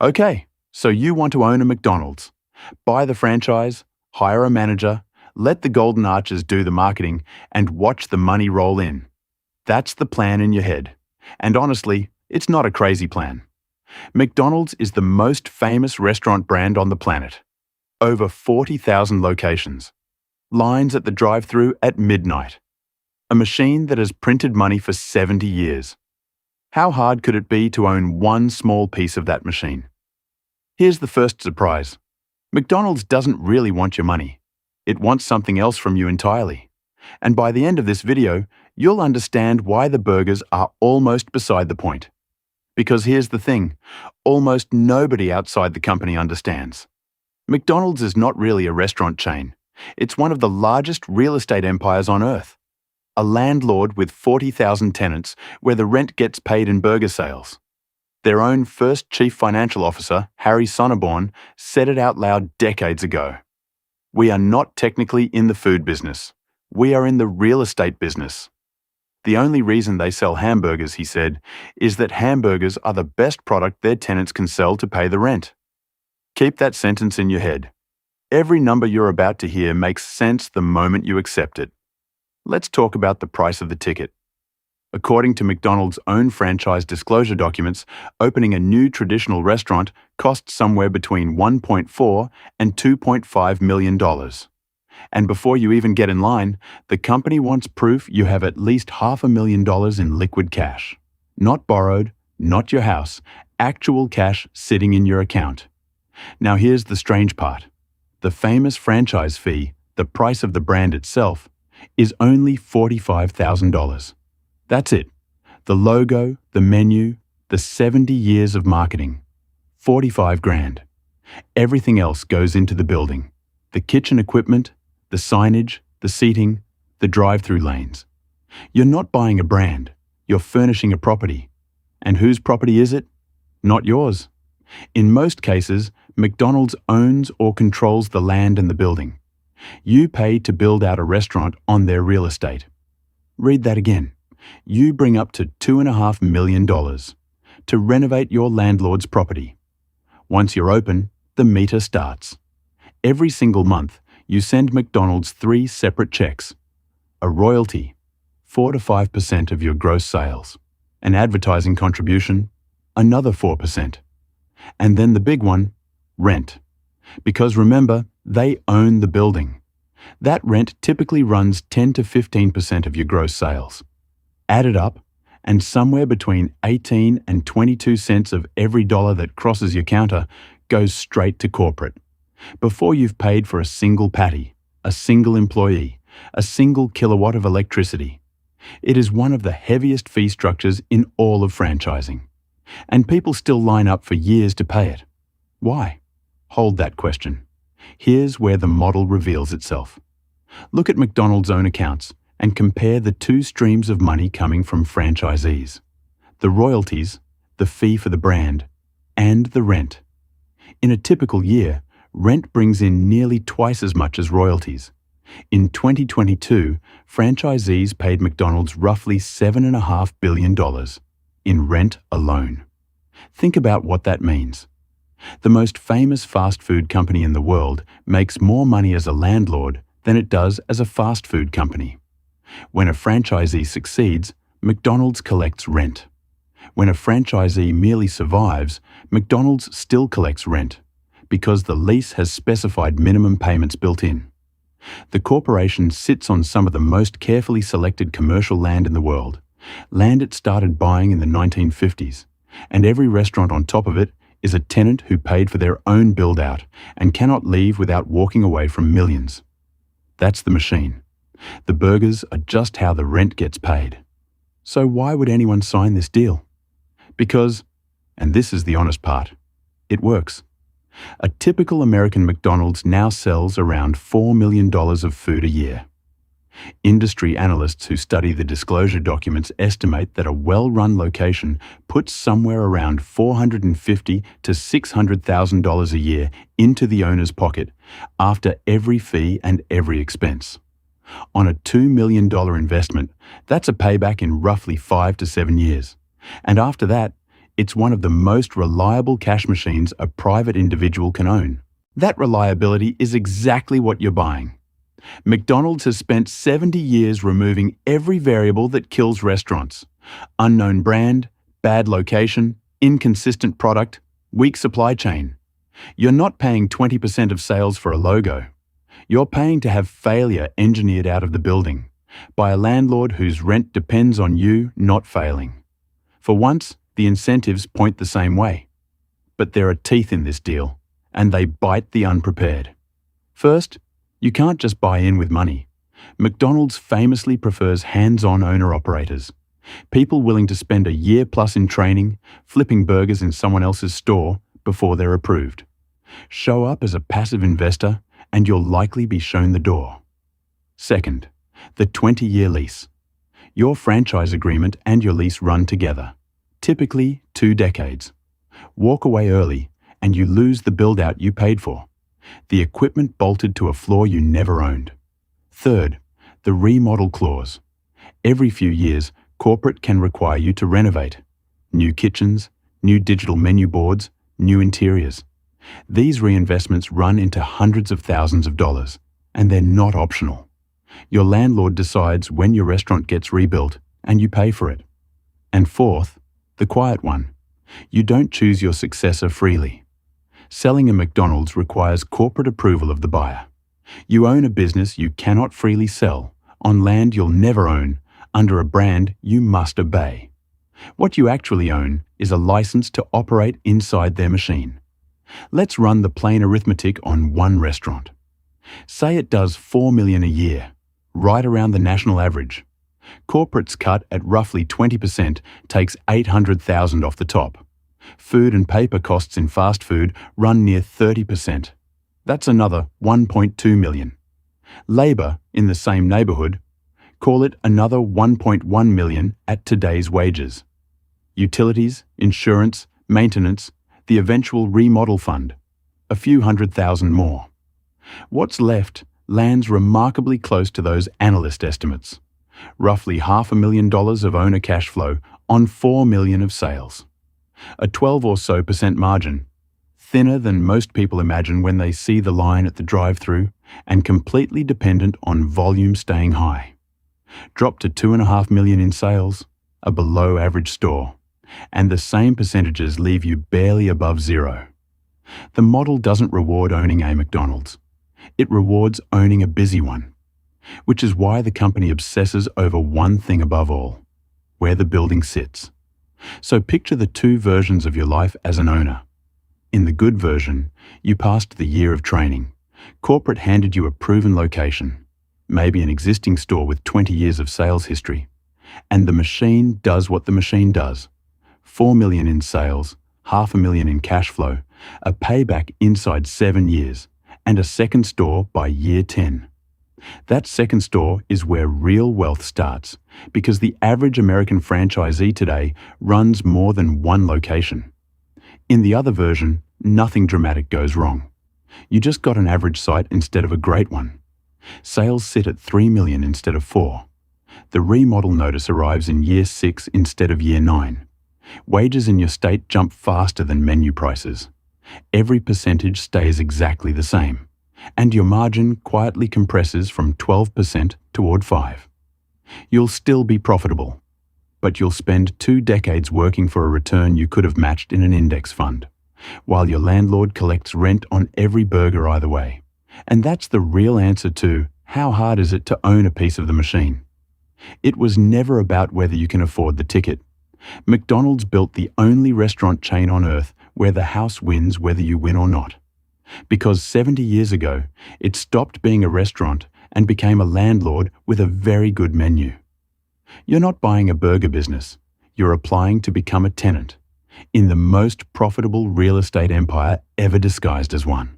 Okay, so you want to own a McDonald's. Buy the franchise, hire a manager, let the Golden Arches do the marketing, and watch the money roll in. That's the plan in your head. And honestly, it's not a crazy plan. McDonald's is the most famous restaurant brand on the planet. Over 40,000 locations. Lines at the drive-thru at midnight. A machine that has printed money for 70 years. How hard could it be to own one small piece of that machine? Here's the first surprise. McDonald's doesn't really want your money. It wants something else from you entirely. And by the end of this video, you'll understand why the burgers are almost beside the point. Because here's the thing, almost nobody outside the company understands. McDonald's is not really a restaurant chain. It's one of the largest real estate empires on earth. A landlord with 40,000 tenants where the rent gets paid in burger sales. Their own first chief financial officer, Harry Sonneborn, said it out loud decades ago. We are not technically in the food business. We are in the real estate business. The only reason they sell hamburgers, he said, is that hamburgers are the best product their tenants can sell to pay the rent. Keep that sentence in your head. Every number you're about to hear makes sense the moment you accept it. Let's talk about the price of the ticket. According to McDonald's own franchise disclosure documents, opening a new traditional restaurant costs somewhere between $1.4 and $2.5 million. And before you even get in line, the company wants proof you have at least $500,000 in liquid cash. Not borrowed, not your house, actual cash sitting in your account. Now here's the strange part. The famous franchise fee, the price of the brand itself, is only $45,000. That's it. The logo, the menu, the 70 years of marketing. 45 grand. Everything else goes into the building. The kitchen equipment, the signage, the seating, the drive-through lanes. You're not buying a brand. You're furnishing a property. And whose property is it? Not yours. In most cases, McDonald's owns or controls the land and the building. You pay to build out a restaurant on their real estate. Read that again. You bring up to $2.5 million to renovate your landlord's property. Once you're open, the meter starts. Every single month, you send McDonald's 3 separate checks. A royalty, 4 to 5% of your gross sales. An advertising contribution, another 4%. And then the big one, rent. Because remember, they own the building. That rent typically runs 10 to 15% of your gross sales. Add it up, and somewhere between 18 and 22 cents of every dollar that crosses your counter goes straight to corporate. Before you've paid for a single patty, a single employee, a single kilowatt of electricity. It is one of the heaviest fee structures in all of franchising. And people still line up for years to pay it. Why? Hold that question. Here's where the model reveals itself. Look at McDonald's own accounts and compare the 2 streams of money coming from franchisees. The royalties, the fee for the brand, and the rent. In a typical year, rent brings in nearly twice as much as royalties. In 2022, franchisees paid McDonald's roughly $7.5 billion in rent alone. Think about what that means. The most famous fast food company in the world makes more money as a landlord than it does as a fast food company. When a franchisee succeeds, McDonald's collects rent. When a franchisee merely survives, McDonald's still collects rent, because the lease has specified minimum payments built in. The corporation sits on some of the most carefully selected commercial land in the world, land it started buying in the 1950s, and every restaurant on top of it is a tenant who paid for their own build-out and cannot leave without walking away from millions. That's the machine. The burgers are just how the rent gets paid. So why would anyone sign this deal? Because, and this is the honest part, it works. A typical American McDonald's now sells around $4 million of food a year. Industry analysts who study the disclosure documents estimate that a well-run location puts somewhere around $450,000 to $600,000 a year into the owner's pocket after every fee and every expense. On a $2 million investment, that's a payback in roughly 5 to 7 years. And after that, It's one of the most reliable cash machines a private individual can own. That reliability is exactly what you're buying. McDonald's has spent 70 years removing every variable that kills restaurants. Unknown brand, bad location, inconsistent product, weak supply chain. You're not paying 20% of sales for a logo. You're paying to have failure engineered out of the building by a landlord whose rent depends on you not failing. For once, the incentives point the same way. But there are teeth in this deal, and they bite the unprepared. First, you can't just buy in with money. McDonald's famously prefers hands-on owner-operators, people willing to spend a year plus in training, flipping burgers in someone else's store before they're approved. Show up as a passive investor, and you'll likely be shown the door. Second, the 20-year lease. Your franchise agreement and your lease run together, typically 2 decades. Walk away early, and you lose the build-out you paid for, the equipment bolted to a floor you never owned. Third, the remodel clause. Every few years, corporate can require you to renovate. New kitchens, new digital menu boards, new interiors. These reinvestments run into hundreds of thousands of dollars, and they're not optional. Your landlord decides when your restaurant gets rebuilt, and you pay for it. And fourth, the quiet one. You don't choose your successor freely. Selling a McDonald's requires corporate approval of the buyer. You own a business you cannot freely sell, on land you'll never own, under a brand you must obey. What you actually own is a license to operate inside their machine. Let's run the plain arithmetic on one restaurant. Say it does $4 million a year, right around the national average. Corporate's cut at roughly 20% takes $800,000 off the top. Food and paper costs in fast food run near 30%. That's another $1.2 million. Labor in the same neighborhood, call it another $1.1 million at today's wages. Utilities, insurance, maintenance, the eventual remodel fund, a few $100,000 more. What's left lands remarkably close to those analyst estimates. Roughly $500,000 of owner cash flow on $4 million of sales. A 12% or so margin, thinner than most people imagine when they see the line at the drive-thru, and completely dependent on volume staying high. Drop to $2.5 million in sales, a below-average store, and the same percentages leave you barely above zero. The model doesn't reward owning a McDonald's. It rewards owning a busy one, which is why the company obsesses over one thing above all: where the building sits. So picture the 2 versions of your life as an owner. In the good version, you passed the year of training. Corporate handed you a proven location, maybe an existing store with 20 years of sales history. And the machine does what the machine does. $4 million in sales, $500,000 in cash flow, a payback inside 7 years, and a second store by year 10. That second store is where real wealth starts, because the average American franchisee today runs more than one location. In the other version, nothing dramatic goes wrong. You just got an average site instead of a great one. Sales sit at $3 million instead of $4 million. The remodel notice arrives in year 6 instead of year 9. Wages in your state jump faster than menu prices. Every percentage stays exactly the same, and your margin quietly compresses from 12% toward 5%. You'll still be profitable, but you'll spend 2 decades working for a return you could have matched in an index fund, while your landlord collects rent on every burger either way. And that's the real answer to how hard is it to own a piece of the machine. It was never about whether you can afford the ticket. McDonald's built the only restaurant chain on earth where the house wins whether you win or not. Because 70 years ago, it stopped being a restaurant and became a landlord with a very good menu. You're not buying a burger business. You're applying to become a tenant in the most profitable real estate empire ever disguised as one.